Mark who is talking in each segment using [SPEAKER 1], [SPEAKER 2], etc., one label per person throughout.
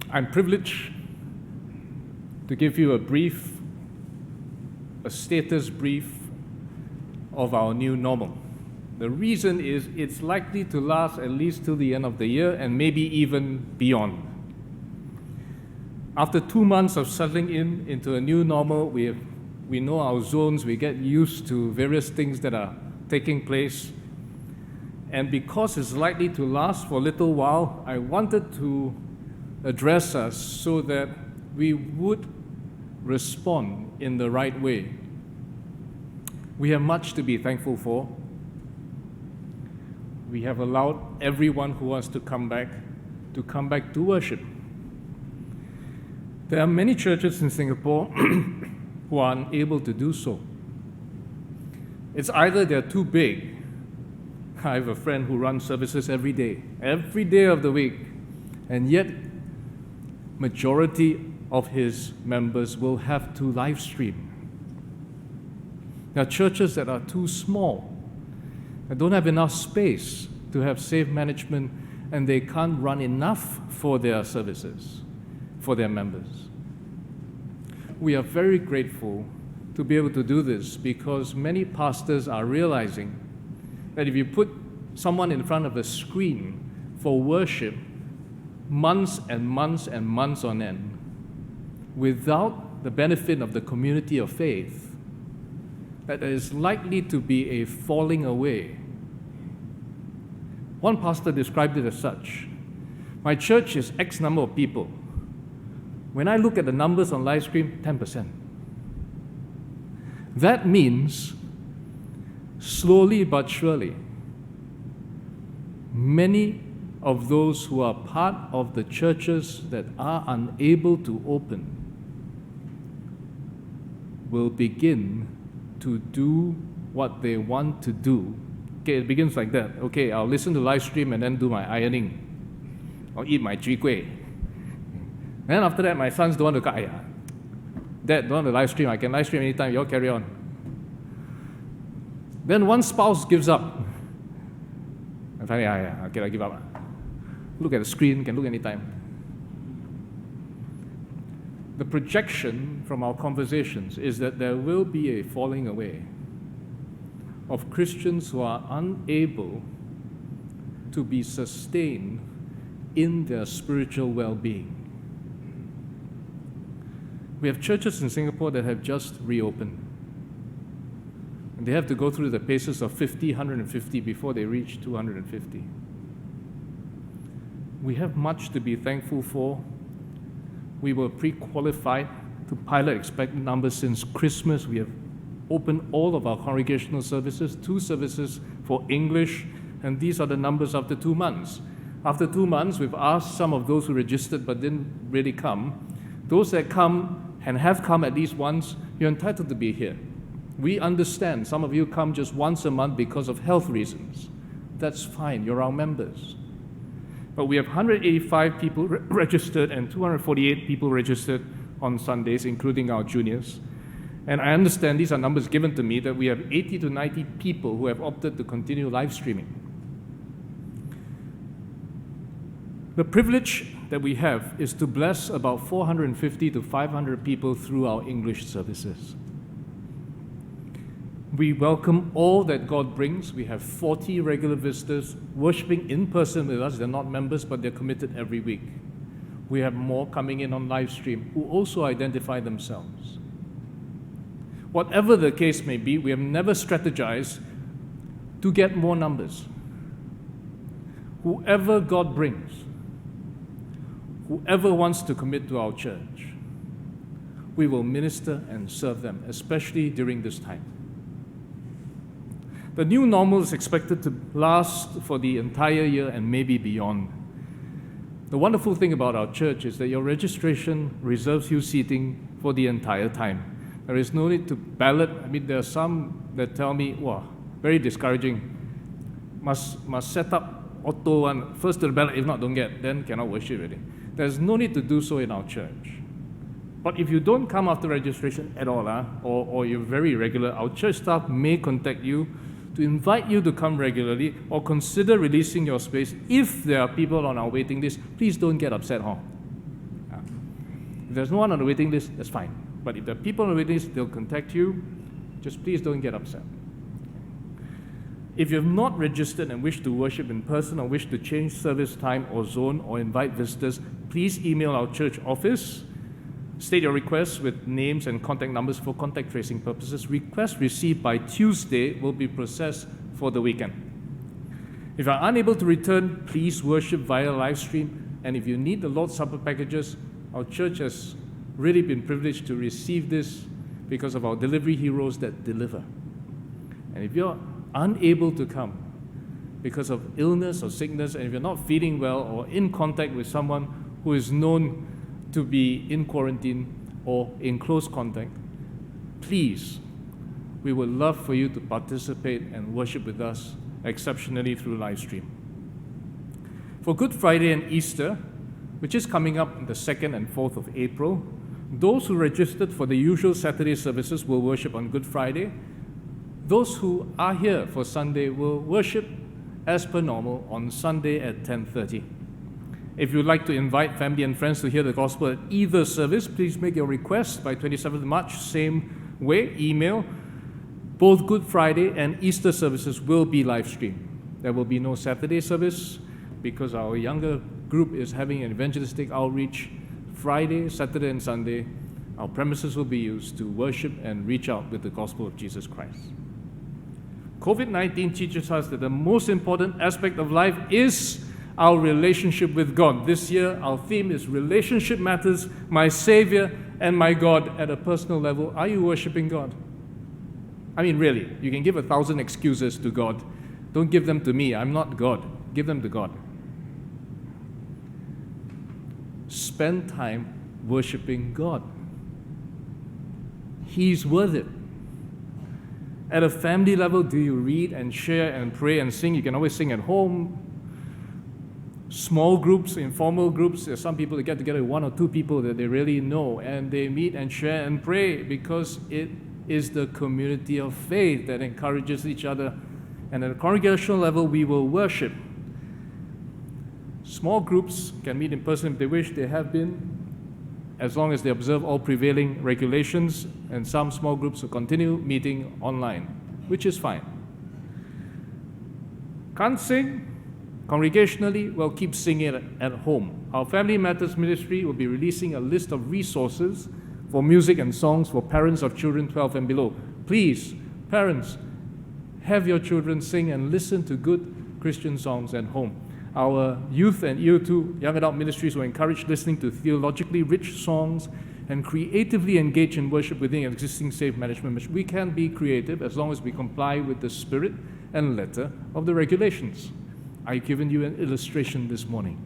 [SPEAKER 1] I'm privileged to give you a status brief of our new normal. The reason is it's likely to last at least till the end of the year and maybe even beyond. After 2 months of settling into a new normal, we know our zones, we get used to various things that are taking place. And because it's likely to last for a little while, I wanted to address us so that we would respond in the right way. We have much to be thankful for. We have allowed everyone who wants to come back to worship. There are many churches in Singapore who are unable to do so. It's either they're too big. I have a friend who runs services every day of the week, and yet majority of his members will have to live stream. There are churches that are too small, that don't have enough space to have safe management, and they can't run enough for their services, for their members. We are very grateful to be able to do this because many pastors are realizing that if you put someone in front of a screen for worship months and months and months on end, without the benefit of the community of faith, that there is likely to be a falling away. One pastor described it as such: my church is X number of people. When I look at the numbers on live stream, 10%. That means, slowly but surely, many of those who are part of the churches that are unable to open will begin to do what they want to do. Okay, it begins like that. Okay, I'll listen to live stream and then do my ironing. I'll eat my chwee kueh. Then after that, my sons don't want to come. Dad, don't want to live stream. I can live stream anytime. You all carry on. Then one spouse gives up. And finally, okay, I give up. Look at the screen, can look anytime. The projection from our conversations is that there will be a falling away of Christians who are unable to be sustained in their spiritual well-being. We have churches in Singapore that have just reopened. And they have to go through the paces of 50, 150 before they reach 250. We have much to be thankful for. We were pre-qualified to pilot expected numbers since Christmas. We have opened all of our congregational services, 2 services for English, and these are the numbers after 2 months. After 2 months, we've asked some of those who registered but didn't really come. Those that come and have come at least once, you're entitled to be here. We understand some of you come just once a month because of health reasons. That's fine, you're our members. But we have 185 people registered and 248 people registered on Sundays, including our juniors. And I understand these are numbers given to me, that we have 80 to 90 people who have opted to continue live streaming. The privilege that we have is to bless about 450 to 500 people through our English services. We welcome all that God brings. We have 40 regular visitors worshiping in person with us. They're not members, but they're committed every week. We have more coming in on live stream who also identify themselves. Whatever the case may be, we have never strategized to get more numbers. Whoever God brings, whoever wants to commit to our church, we will minister and serve them, especially during this time. The new normal is expected to last for the entire year and maybe beyond. The wonderful thing about our church is that your registration reserves you seating for the entire time. There is no need to ballot. I mean, there are some that tell me, wow, very discouraging. Must set up auto one, first to the ballot, if not, don't get, then cannot worship already. There's no need to do so in our church. But if you don't come after registration at all, or you're very irregular, our church staff may contact you to invite you to come regularly or consider releasing your space. If there are people on our waiting list, please don't get upset, If there's no one on the waiting list, that's fine. But if there are people on the waiting list, they'll contact you. Just please don't get upset. If you have not registered and wish to worship in person or wish to change service time or zone or invite visitors, please email our church office. State your requests with names and contact numbers for contact tracing purposes. Requests received by Tuesday will be processed for the weekend. If you are unable to return, please worship via live stream. And if you need the Lord's Supper packages, our church has really been privileged to receive this because of our delivery heroes that deliver. And if you're unable to come because of illness or sickness, and if you're not feeling well or in contact with someone who is known to be in quarantine or in close contact, please, we would love for you to participate and worship with us exceptionally through live stream. For Good Friday and Easter, which is coming up on the 2nd and 4th of April, those who registered for the usual Saturday services will worship on Good Friday. Those who are here for Sunday will worship as per normal on Sunday at 10:30. If you'd like to invite family and friends to hear the gospel at either service, please make your request by 27th March, same way, email. Both Good Friday and Easter services will be live streamed. There will be no Saturday service because our younger group is having an evangelistic outreach Friday, Saturday, and Sunday. Our premises will be used to worship and reach out with the gospel of Jesus Christ. COVID-19 teaches us that the most important aspect of life is our relationship with God. This year, our theme is Relationship Matters, My Savior and My God at a personal level. Are you worshiping God? I mean, really, you can give 1,000 excuses to God. Don't give them to me. I'm not God. Give them to God. Spend time worshiping God. He's worth it. At a family level, do you read and share and pray and sing? You can always sing at home. Small groups, informal groups, there's some people that get together with one or two people that they really know, and they meet and share and pray because it is the community of faith that encourages each other. And at a congregational level, we will worship. Small groups can meet in person if they wish. They have been, as long as they observe all prevailing regulations, and some small groups will continue meeting online, which is fine. Can't sing? Congregationally, well, keep singing at home. Our Family Matters Ministry will be releasing a list of resources for music and songs for parents of children 12 and below. Please, parents, have your children sing and listen to good Christian songs at home. Our youth and year 2 young adult ministries will encourage listening to theologically rich songs and creatively engage in worship within an existing safe management. We can be creative as long as we comply with the spirit and letter of the regulations. I've given you an illustration this morning.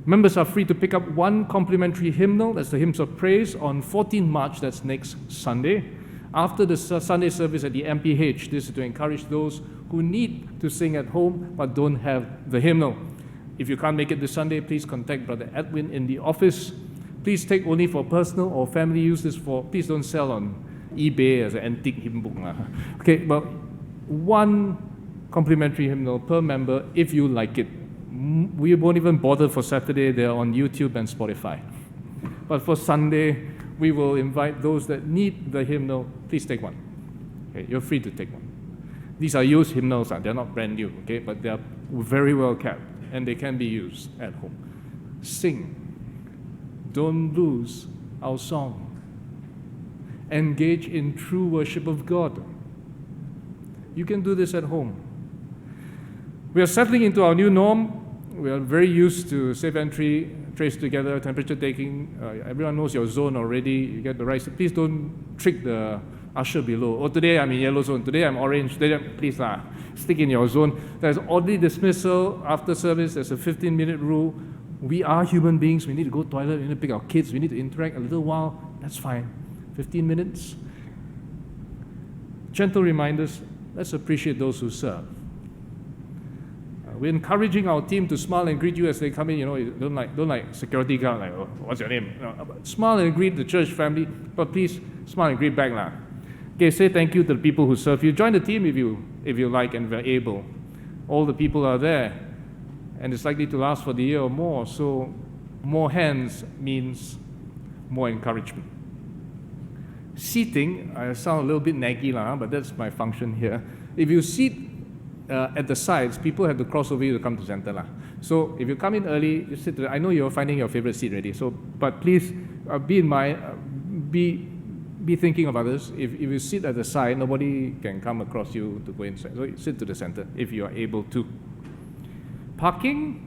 [SPEAKER 1] Members are free to pick up one complimentary hymnal, that's the Hymns of Praise, on 14 March, that's next Sunday, after the Sunday service at the MPH. This is to encourage those who need to sing at home but don't have the hymnal. If you can't make it this Sunday, please contact Brother Edwin in the office. Please take only for personal or family use. Please don't sell on eBay as an antique hymn book. Okay, but one complimentary hymnal per member if you like it. We won't even bother for Saturday. They're on YouTube and Spotify. But for Sunday, we will invite those that need the hymnal. Please take one. Okay, you're free to take one. These are used hymnals. They're not brand new, okay? But they're very well kept, and they can be used at home. Sing. Don't lose our song. Engage in true worship of God. You can do this at home. We are settling into our new norm. We are very used to safe entry, trace together, temperature taking. Everyone knows your zone already. You get the right. So please don't trick the usher below. Oh, today I'm in yellow zone. Today I'm orange. Today, please stick in your zone. There's orderly dismissal after service. There's a 15-minute rule. We are human beings. We need to go to the toilet. We need to pick our kids. We need to interact a little while. That's fine. 15 minutes. Gentle reminders. Let's appreciate those who serve. We're encouraging our team to smile and greet you as they come in. You know, don't like security guard, like, oh, what's your name? Smile and greet the church family, but please smile and greet back. Okay, say thank you to the people who serve you. Join the team if you like and are able. All the people are there, and it's likely to last for the year or more, so more hands means more encouragement. Seating, I sound a little bit naggy, but that's my function here. If you sit at the sides, people have to cross over you to come to center. So if you come in early, you sit there. I know you're finding your favorite seat already, but please be in mind, be thinking of others. If you sit at the side, nobody can come across you to go inside. So you sit to the center if you are able to. Parking,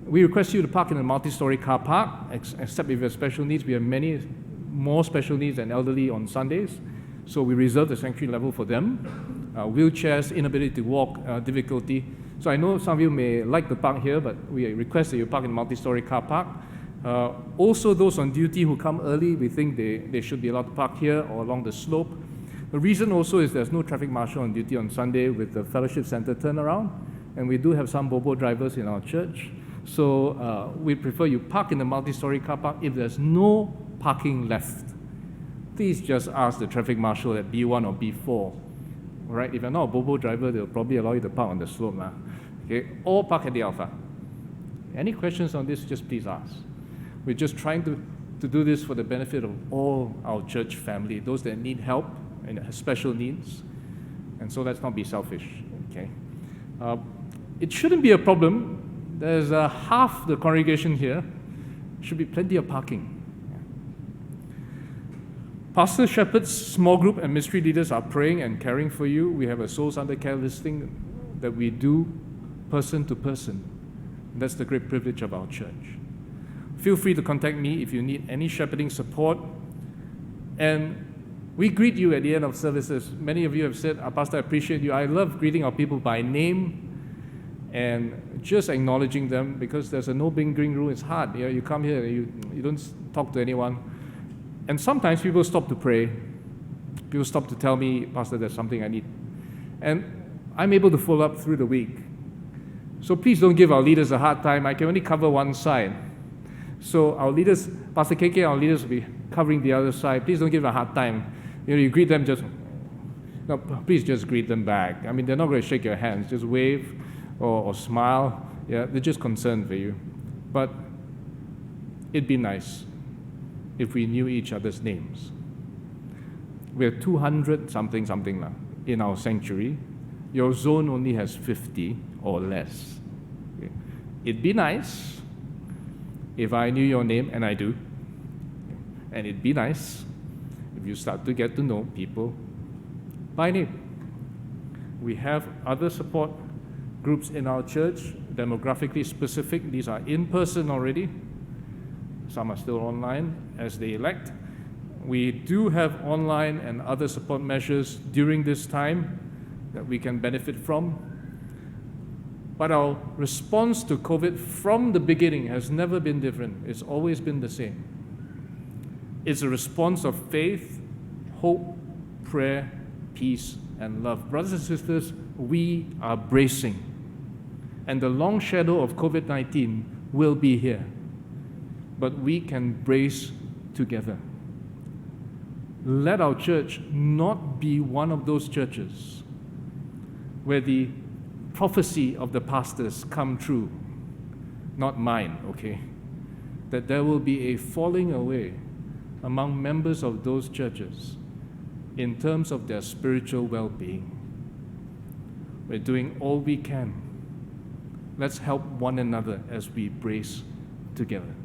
[SPEAKER 1] we request you to park in a multi-story car park, except if you have special needs. We have many more special needs than elderly on Sundays, so we reserve the sanctuary level for them. Wheelchairs, inability to walk, difficulty. So I know some of you may like to park here, but we request that you park in a multi-story car park. Also, those on duty who come early, we think they should be allowed to park here or along the slope. The reason also is there's no traffic marshal on duty on Sunday with the fellowship center turnaround, and we do have some Bobo drivers in our church. So we prefer you park in the multi-story car park. If there's no parking left, please just ask the traffic marshal at B1 or B4. All right? If you're not a Bobo driver, they'll probably allow you to park on the slope. Okay? Or park at the Alpha. Any questions on this, just please ask. We're just trying to do this for the benefit of all our church family, those that need help and have special needs. And so let's not be selfish. Okay? It shouldn't be a problem. There's half the congregation here. Should be plenty of parking. Pastor, shepherds, small group, and ministry leaders are praying and caring for you. We have a Souls Under Care listing that we do person to person. That's the great privilege of our church. Feel free to contact me if you need any shepherding support. And we greet you at the end of services. Many of you have said, Pastor, I appreciate you. I love greeting our people by name and just acknowledging them, because there's a no binging rule. It's hard. You come here, you don't talk to anyone. And sometimes people stop to pray. People stop to tell me, Pastor, there's something I need. And I'm able to follow up through the week. So please don't give our leaders a hard time. I can only cover one side. So our leaders, Pastor KK, our leaders will be covering the other side. Please don't give them a hard time. You greet them, no, please just greet them back. I mean, they're not going to shake your hands. Just wave or smile. Yeah, they're just concerned for you. But it'd be nice if we knew each other's names. We're 200 something now in our sanctuary. Your zone only has 50 or less. Okay. It'd be nice if I knew your name, and I do. And it'd be nice if you start to get to know people by name. We have other support groups in our church, demographically specific. These are in person already. Some are still online as they elect. We do have online and other support measures during this time that we can benefit from. But our response to COVID from the beginning has never been different. It's always been the same. It's a response of faith, hope, prayer, peace, and love. Brothers and sisters, we are bracing. And the long shadow of COVID-19 will be here. But we can brace together. Let our church not be one of those churches where the prophecy of the pastors come true, not mine, okay? That there will be a falling away among members of those churches in terms of their spiritual well-being. We're doing all we can. Let's help one another as we brace together.